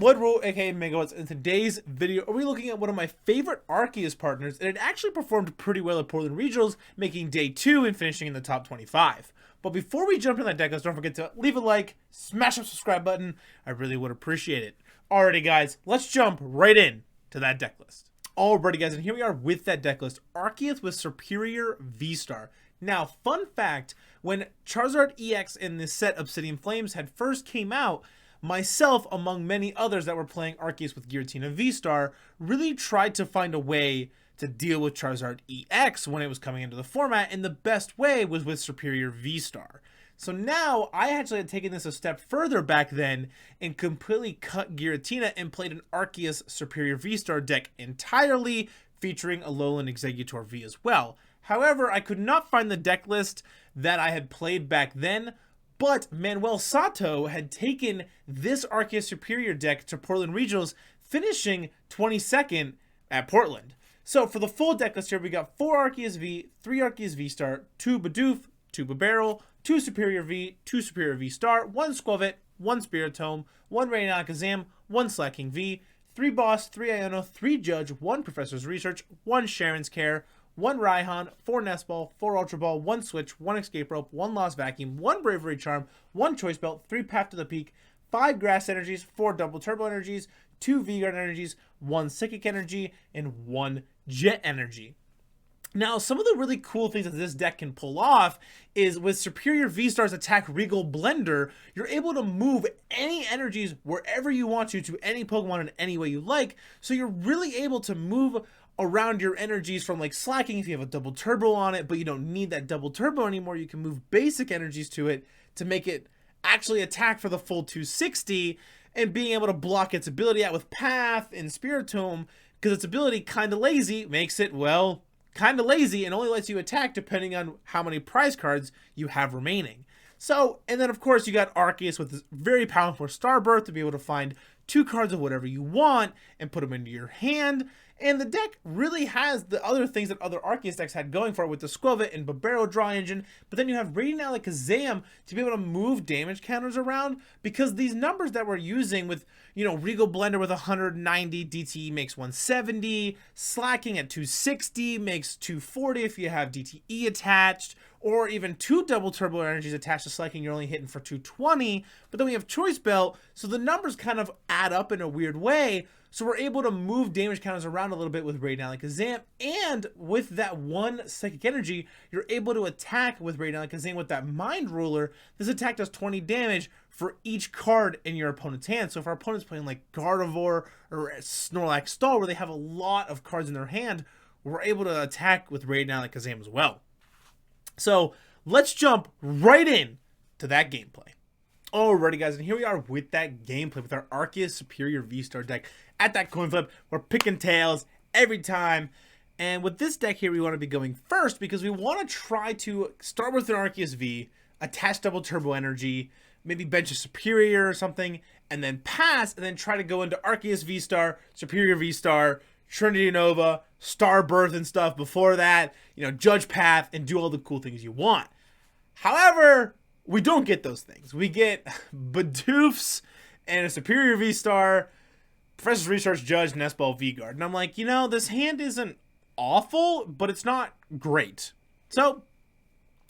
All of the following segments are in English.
Blood Rule, aka Megawatts. In today's video, are we looking at one of my favorite Arceus partners, and it actually performed pretty well at Portland Regionals, making day 2 and finishing in the top 25. But before we jump into that deck list, don't forget to leave a like, smash that subscribe button. I really would appreciate it. Alrighty, guys, let's jump right in to that deck list. Alrighty, guys, and here we are with that deck list. Arceus with Serperior VSTAR. Now, fun fact, when Charizard EX in this set Obsidian Flames had first came out, myself, among many others that were playing Arceus with Giratina VSTAR, really tried to find a way to deal with Charizard EX when it was coming into the format, and the best way was with Serperior VSTAR. So now, I actually had taken this a step further back then and completely cut Giratina and played an Arceus Serperior VSTAR deck entirely, featuring Alolan Exeggutor V as well. However, I could not find the deck list that I had played back then, but Manuel Sato had taken this Arceus Serperior deck to Portland Regionals, finishing 22nd at Portland. So for the full deck list here, we got 4 Arceus V, 3 Arceus VSTAR, 2 Bidoof, 2 Bibarel, 2 Serperior V, 2 Serperior VSTAR, 1 Skwovet, 1 Spiritomb, 1 Radiant Alakazam, 1 Slaking V, 3 Boss, 3 Iono, 3 Judge, 1 Professor's Research, 1 Cheren's Care, 1 Raihan, 4 Nest Ball, 4 Ultra Ball, 1 Switch, 1 Escape Rope, 1 Lost Vacuum, 1 Bravery Charm, 1 Choice Belt, 3 Path to the Peak, 5 Grass Energies, 4 Double Turbo Energies, 2 V-Guard Energies, 1 Psychic Energy, and 1 Jet Energy. Now, some of the really cool things that this deck can pull off is with Serperior VSTAR's Attack Regal Blender, you're able to move any energies wherever you want to any Pokemon in any way you like, so you're really able to move around your energies from like Slaking if you have a double turbo on it, but you don't need that double turbo anymore. You can move basic energies to it to make it actually attack for the full 260, and being able to block its ability out with Path and Spiritomb, because its ability Kinda Lazy makes it, well, kinda lazy and only lets you attack depending on how many prize cards you have remaining. So, and then of course you got Arceus with this very powerful Starbirth to be able to find 2 cards of whatever you want and put them into your hand. And the deck really has the other things that other Arceus decks had going for it with the Skwovet and Bibarel draw engine, but then you have Radiant Alakazam to be able to move damage counters around, because these numbers that we're using with, you know, Regal Blender with 190, DTE makes 170, Slaking at 260 makes 240 if you have DTE attached, or even 2 double turbo energies attached to Slaking, you're only hitting for 220, but then we have Choice Belt, so the numbers kind of add up in a weird way. So we're able to move damage counters around a little bit with Radiant Alakazam, and with that 1 Psychic Energy, you're able to attack with Radiant Alakazam with that Mind Ruler. This attack does 20 damage for each card in your opponent's hand. So if our opponent's playing like Gardevoir or Snorlax Stall, where they have a lot of cards in their hand, we're able to attack with Radiant Alakazam as well. So let's jump right in to that gameplay. Alrighty, guys, and here we are with that gameplay with our Arceus Serperior VSTAR deck. At that coin flip, we're picking tails every time. And with this deck here, we want to be going first because we want to try to start with an Arceus V, attach double turbo energy, maybe bench a Serperior or something, and then pass, and then try to go into Arceus VSTAR, Serperior VSTAR, Trinity Nova, Starbirth and stuff before that, you know, Judge Path, and do all the cool things you want. However, we don't get those things. We get Bidoofs and a Serperior VSTAR, Professor's Research, Judge, Nest Ball, V-Guard. And I'm like, you know, this hand isn't awful, but it's not great. So,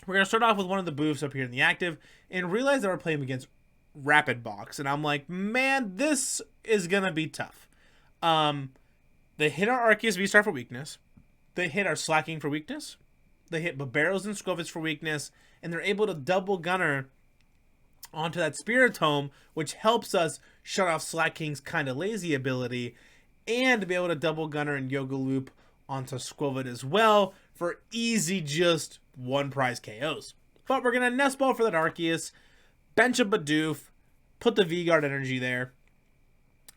we're going to start off with one of the boofs up here in the active and realize that we're playing against Rapid Box. And I'm like, man, this is going to be tough. They hit our Arceus VSTAR for weakness. They hit our Slaking for weakness. They hit Bibarels and Skwovet's for weakness. And they're able to double gunner onto that Spiritomb, which helps us shut off Slaking's Kinda Lazy ability, and to be able to double gunner and Yoga Loop onto Skwovet as well for easy just 1 prize KOs. But we're going to Nest Ball for that Arceus, bench a Bidoof, put the V-Guard energy there,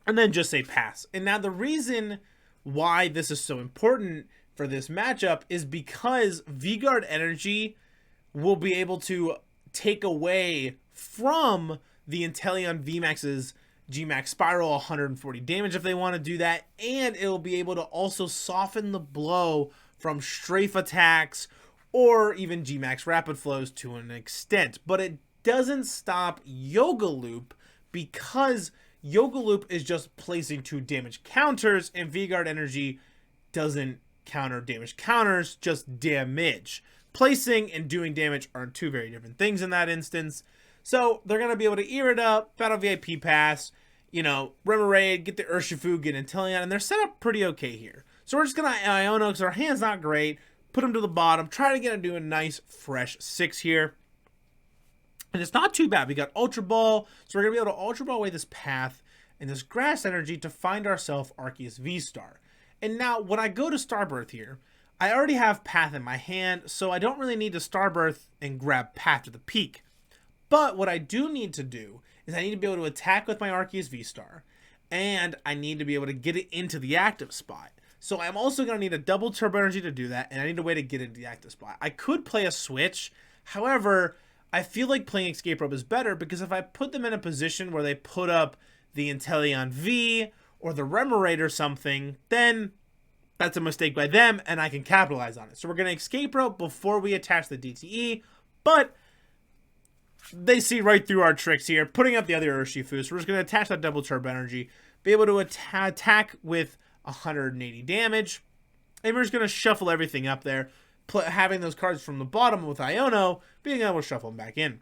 and then just say pass. And now the reason why this is so important for this matchup is because V-Guard energy will be able to take away from the Inteleon VMAX's GMAX Spiral 140 damage if they want to do that, and it'll be able to also soften the blow from strafe attacks or even GMAX Rapid Flows to an extent. But it doesn't stop Yoga Loop because Yoga Loop is just placing 2 damage counters, and V-Guard Energy doesn't counter damage counters, just damage. Placing and doing damage are 2 very different things in that instance. So they're going to be able to ear it up, Battle VIP Pass, you know, Remoraid, get the Urshifu, get Inteleon, and they're set up pretty okay here. So we're just going to Iono because our hand's not great, put them to the bottom, try to get them to a nice fresh 6 here. And it's not too bad. We got Ultra Ball, so we're going to be able to Ultra Ball away this Path and this Grass Energy to find ourselves Arceus V-STAR. And now, when I go to Starbirth here, I already have Path in my hand, so I don't really need to Starbirth and grab Path to the peak. But what I do need to do is I need to be able to attack with my Arceus V-STAR, and I need to be able to get it into the active spot. So I'm also going to need a double Turbo Energy to do that, and I need a way to get into the active spot. I could play a switch, however, I feel like playing Escape Rope is better because if I put them in a position where they put up the Inteleon V or the Remoraid or something, then that's a mistake by them and I can capitalize on it. So we're going to Escape Rope before we attach the DTE, but they see right through our tricks here, putting up the other Urshifu. So we're just going to attach that double Turbo Energy, be able to attack with 180 damage, and we're just going to shuffle everything up there. Having those cards from the bottom with Iono, being able to shuffle them back in.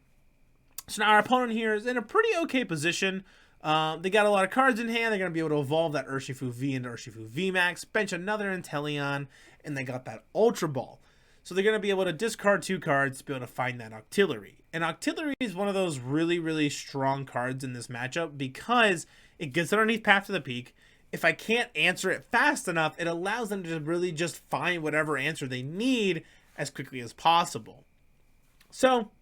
So now our opponent here is in a pretty okay position. They got a lot of cards in hand. They're going to be able to evolve that Urshifu V into Urshifu V Max, bench another Inteleon, and they got that Ultra Ball. So they're going to be able to discard 2 cards to be able to find that Octillery. And Octillery is one of those really, really strong cards in this matchup because it gets underneath Path to the Peak. If I can't answer it fast enough, it allows them to really just find whatever answer they need as quickly as possible. So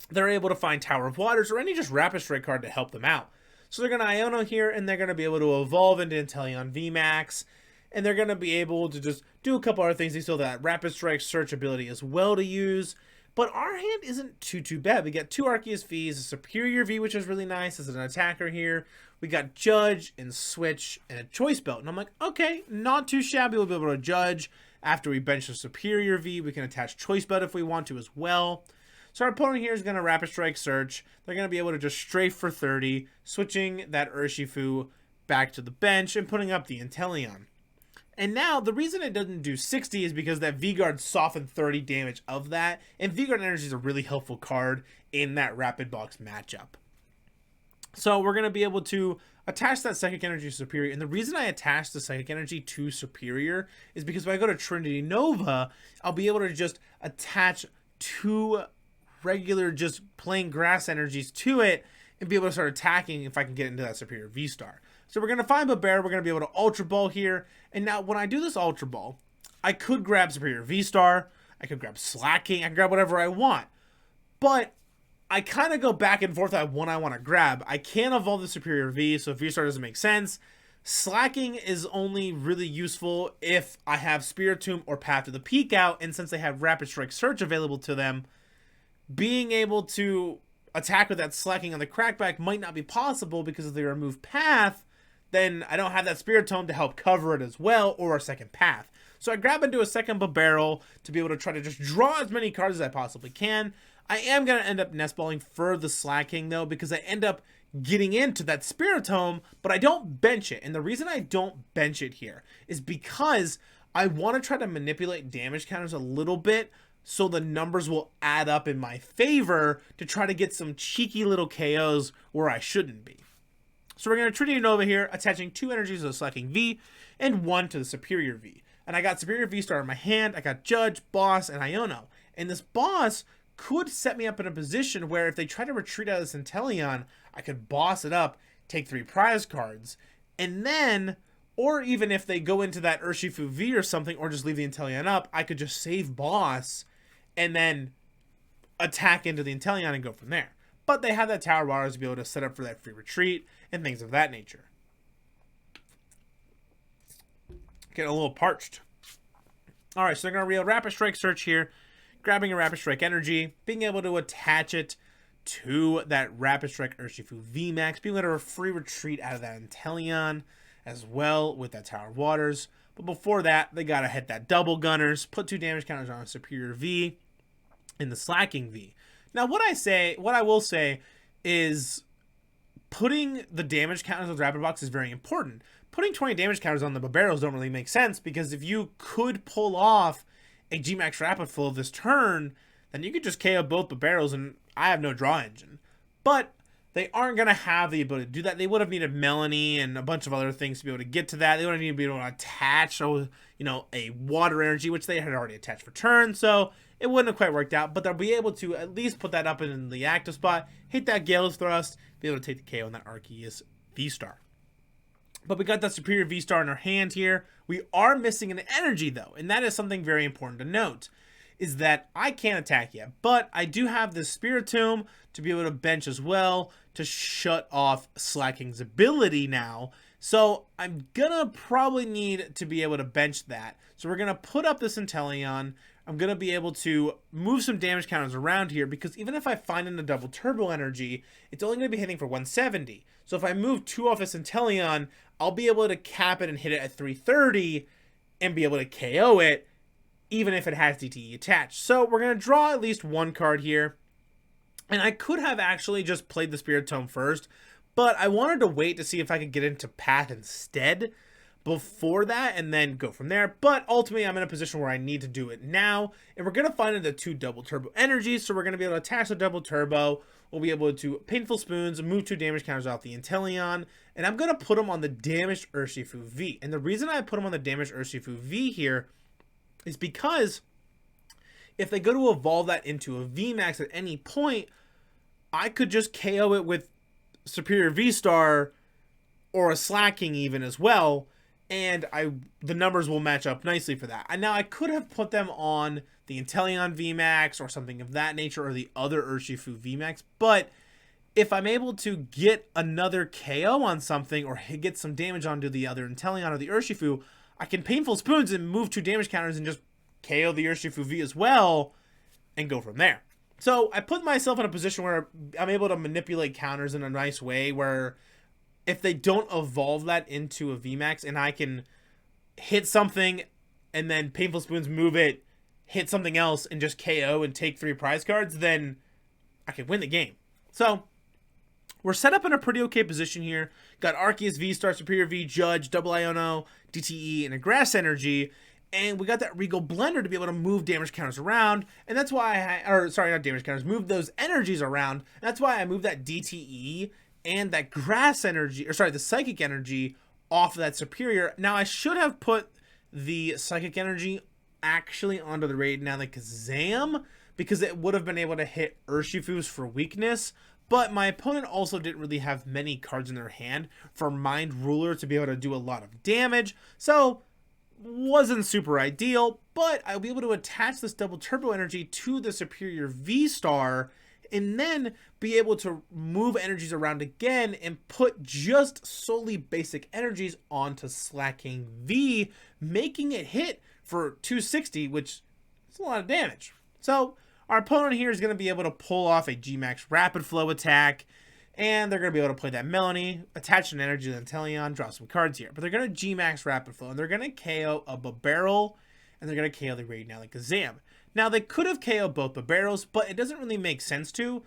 they're able to find Tower of Waters or any just Rapid Strike card to help them out. So they're going to Iono here, and they're going to be able to evolve into Inteleon VMAX, and they're going to be able to just do a couple other things. They still have that Rapid Strike search ability as well to use. But our hand isn't too bad. We get 2 Arceus Vs, a Serperior V, which is really nice as an attacker here. We got Judge and Switch and a Choice Belt. And I'm like, okay, not too shabby. We'll be able to Judge. After we bench the Serperior V, we can attach Choice Belt if we want to as well. So our opponent here is going to Rapid Strike Search. They're going to be able to just strafe for 30, switching that Urshifu back to the bench and putting up the Inteleon. And now, the reason it doesn't do 60 is because that V-Guard softened 30 damage of that, and V-Guard Energy is a really helpful card in that Rapid Box matchup. So we're going to be able to attach that Psychic Energy to Superior, and the reason I attach the Psychic Energy to Superior is because if I go to Trinity Nova, I'll be able to just attach 2 regular just plain grass energies to it and be able to start attacking if I can get into that Serperior V-STAR. So we're going to find Bibarel, we're going to be able to Ultra Ball here, and now when I do this Ultra Ball, I could grab Serperior V-STAR, I could grab Slaking, I can grab whatever I want, but I kind of go back and forth on what I want to grab. I can't evolve the Serperior V, so V-STAR doesn't make sense. Slaking is only really useful if I have Spiritomb or Path to the Peak out, and since they have Rapid Strike Search available to them, being able to attack with that Slaking on the Crackback might not be possible because if they remove Path, then I don't have that Spiritomb to help cover it as well, or a second Path. So I grab into a second Bibarel to be able to try to just draw as many cards as I possibly can. I am going to end up nestballing for the Slaking though, because I end up getting into that Spiritomb, but I don't bench it. And the reason I don't bench it here is because I want to try to manipulate damage counters a little bit so the numbers will add up in my favor to try to get some cheeky little KOs where I shouldn't be. So we're going to Trinity Nova here, attaching 2 energies to the Slaking V and 1 to the Serperior V. And I got Serperior V-STAR in my hand, I got Judge, Boss, and Iono. And this Boss could set me up in a position where if they try to retreat out of this Inteleon, I could boss it up, take 3 prize cards, and then, or even if they go into that Urshifu V or something, or just leave the Inteleon up, I could just save Boss, and then attack into the Inteleon and go from there. But they have that Tower of Waters to be able to set up for that free retreat and things of that nature. Getting a little parched. Alright, so they're going to real Rapid Strike Search here, grabbing a Rapid Strike Energy, being able to attach it to that Rapid Strike Urshifu VMAX, being able to free retreat out of that Inteleon as well with that Tower of Waters. But before that, they got to hit that Double Gunners, put 2 damage counters on a Serperior V and the Slaking V. Now, what I will say is putting the damage counters with Rapid Box is very important. Putting 20 damage counters on the Bibarelos don't really make sense, because if you could pull off a G-Max Rapid Flow this turn, then you could just KO both Bibarelos and I have no draw engine. But they aren't going to have the ability to do that. They would have needed Melanie and a bunch of other things to be able to get to that. They would have needed to be able to attach, a water energy, which they had already attached for turn, so it wouldn't have quite worked out. But they'll be able to at least put that up in the active spot, hit that Gale's Thrust, be able to take the KO on that Arceus V-STAR. But we got that Serperior V-STAR in our hand here. We are missing an energy, though, and that is something very important to note, is that I can't attack yet, but I do have this Spiritomb to be able to bench as well to shut off Slaking's ability now. So I'm gonna probably need to be able to bench that. So we're gonna put up this Inteleon. I'm gonna be able to move some damage counters around here, because even if I find in a double turbo energy, it's only gonna be hitting for 170. So if I move 2 off this Inteleon, I'll be able to cap it and hit it at 330 and be able to KO it, even if it has DTE attached. So we're going to draw at least 1 card here. And I could have actually just played the Spiritomb first, but I wanted to wait to see if I could get into Path instead before that and then go from there. But ultimately, I'm in a position where I need to do it now. And we're going to find the 2 double turbo energies. So we're going to be able to attach the double turbo. We'll be able to Painful Spoons, move 2 damage counters off the Inteleon. And I'm going to put them on the damaged Urshifu V. And the reason I put them on the damaged Urshifu V here is because if they go to evolve that into a VMAX at any point, I could just KO it with Serperior V-STAR or a Slaking even as well, and the numbers will match up nicely for that. And now I could have put them on the Inteleon VMAX or something of that nature, or the other Urshifu VMAX, but if I'm able to get another KO on something or get some damage onto the other Inteleon or the Urshifu, I can Painful Spoons and move 2 damage counters and just KO the Urshifu V as well and go from there. So I put myself in a position where I'm able to manipulate counters in a nice way, where if they don't evolve that into a VMAX and I can hit something and then Painful Spoons move it, hit something else and just KO and take 3 prize cards, then I can win the game. So we're set up in a pretty okay position here. Got Arceus VSTAR, Serperior V, Judge, double Iono, DTE, and a Grass Energy. And we got that Regal Blender to be able to move damage counters around. And that's why not damage counters, move those energies around. That's why I moved that DTE and that Grass Energy, the Psychic Energy off of that Serperior. Now I should have put the Psychic Energy actually onto the Radiant Alakazam, because it would have been able to hit Urshifus for weakness. But my opponent also didn't really have many cards in their hand for Mind Ruler to be able to do a lot of damage. So wasn't super ideal, but I'll be able to attach this double turbo energy to the Serperior V-STAR and then be able to move energies around again and put just solely basic energies onto Slaking V, making it hit for 260, which is a lot of damage. So our opponent here is going to be able to pull off a G-Max Rapid Flow attack, and they're going to be able to play that Melanie, attach an energy to the Inteleon, draw some cards here. But they're going to G-Max Rapid Flow, and they're going to KO a Bibarel, and they're going to KO the Radiant Alakazam. Now, they could have KO'd both Bibarelos, but it doesn't really make sense to,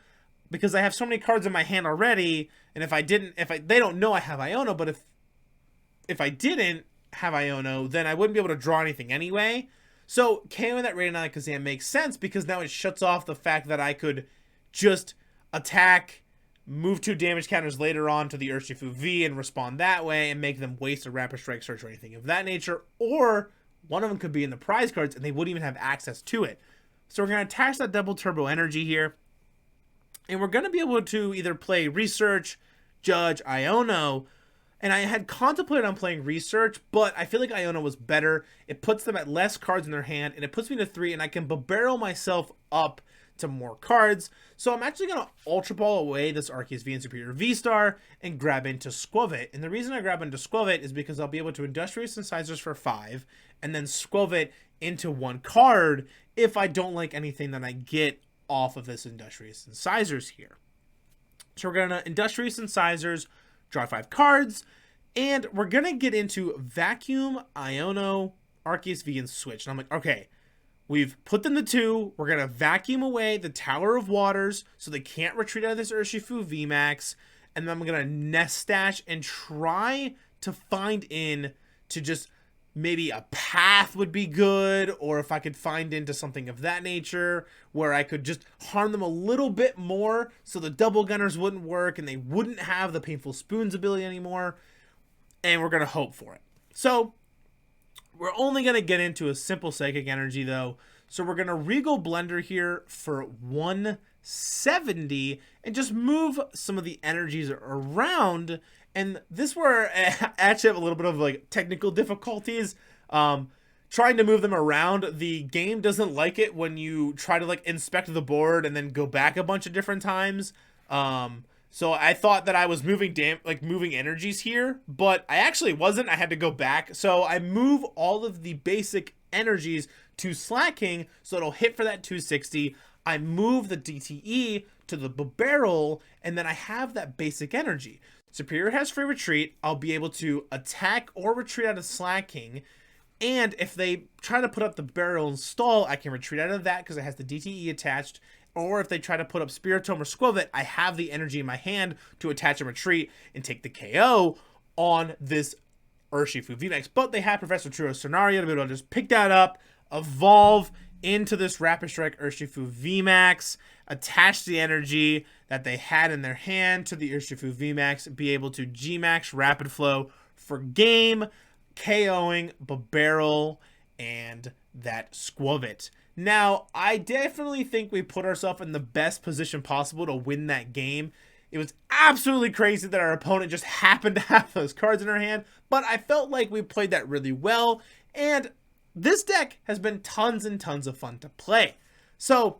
because I have so many cards in my hand already, and they don't know I have Iono, but if I didn't have Iono, then I wouldn't be able to draw anything anyway. So KOing that Radiant Alakazam makes sense, because now it shuts off the fact that I could just attack, move 2 damage counters later on to the Urshifu V and respond that way and make them waste a Rapid Strike Search or anything of that nature. Or one of them could be in the prize cards and they wouldn't even have access to it. So we're going to attach that double turbo energy here. And we're going to be able to either play Research, Judge, Iono. And I had contemplated on playing Research, but I feel like Iono was better. It puts them at less cards in their hand, and it puts me to 3, and I can Bibarel myself up to more cards. So I'm actually going to Ultra Ball away this Arceus V and Serperior V-STAR and grab into Skwovet. And the reason I grab into Skwovet is because I'll be able to Industrious Incisors for 5, and then Skwovet into 1 card if I don't like anything that I get off of this Industrious Incisors here. So we're going to Industrious Incisors, draw 5 cards, and we're going to get into Vacuum, Iono, Arceus V, and Switch. And I'm like, okay, we've put them to 2. We're going to vacuum away the Tower of Waters so they can't retreat out of this Urshifu VMAX. and then I'm going to nest stash and try to find in to just maybe a path would be good, or if I could find into something of that nature where I could just harm them a little bit more so the double gunners wouldn't work and they wouldn't have the painful spoons ability anymore, and we're going to hope for it. So we're only going to get into a simple psychic energy though, so we're going to Regal Blender here for 170 and just move some of the energies around. And this where I actually have a little bit of like technical difficulties trying to move them around. The game doesn't like it when you try to like inspect the board and then go back a bunch of different times. So I thought that I was moving moving energies here, but I actually wasn't. I had to go back. So I move all of the basic energies to Slaking so it'll hit for that 260. I move the DTE to the Bibarel, and then I have that basic energy. Serperior has free retreat. I'll be able to attack or retreat out of Slaking. And if they try to put up the Bibarel and stall, I can retreat out of that because it has the DTE attached. Or if they try to put up Spiritomb or Skwovet, I have the energy in my hand to attach and retreat and take the KO on this Arceus V VMAX. But they have Professor Truo's scenario to be able to just pick that up, evolve into this Rapid Strike Arceus VMAX, attach the energy that they had in their hand to the Arceus VMAX, be able to Gmax Rapid Flow for game, KOing Bibarel and that Skwovet. Now, I definitely think we put ourselves in the best position possible to win that game. It was absolutely crazy that our opponent just happened to have those cards in her hand, but I felt like we played that really well, and this deck has been tons and tons of fun to play. So,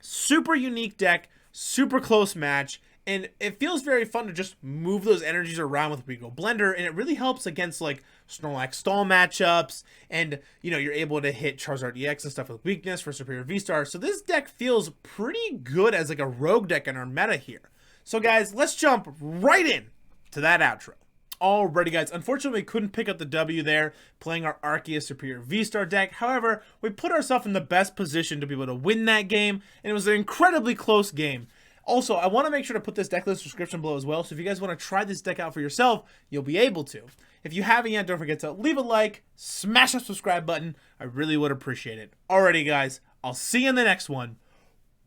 super unique deck, super close match, and it feels very fun to just move those energies around with Regal Blender, and it really helps against like Snorlax stall matchups, and you know, you're able to hit Charizard EX and stuff with weakness for Serperior VSTAR. So this deck feels pretty good as like a rogue deck in our meta here. So guys, let's jump right in to that outro. Alrighty guys, unfortunately we couldn't pick up the W there playing our Arceus Serperior VSTAR deck. However, we put ourselves in the best position to be able to win that game, and it was an incredibly close game. Also, I want to make sure to put this deck list description below as well, so if you guys want to try this deck out for yourself, you'll be able to. If you haven't yet, don't forget to leave a like, smash that subscribe button. I really would appreciate it. Alrighty guys, I'll see you in the next one.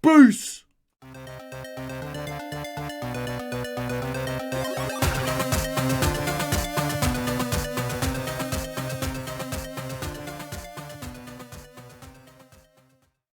Peace!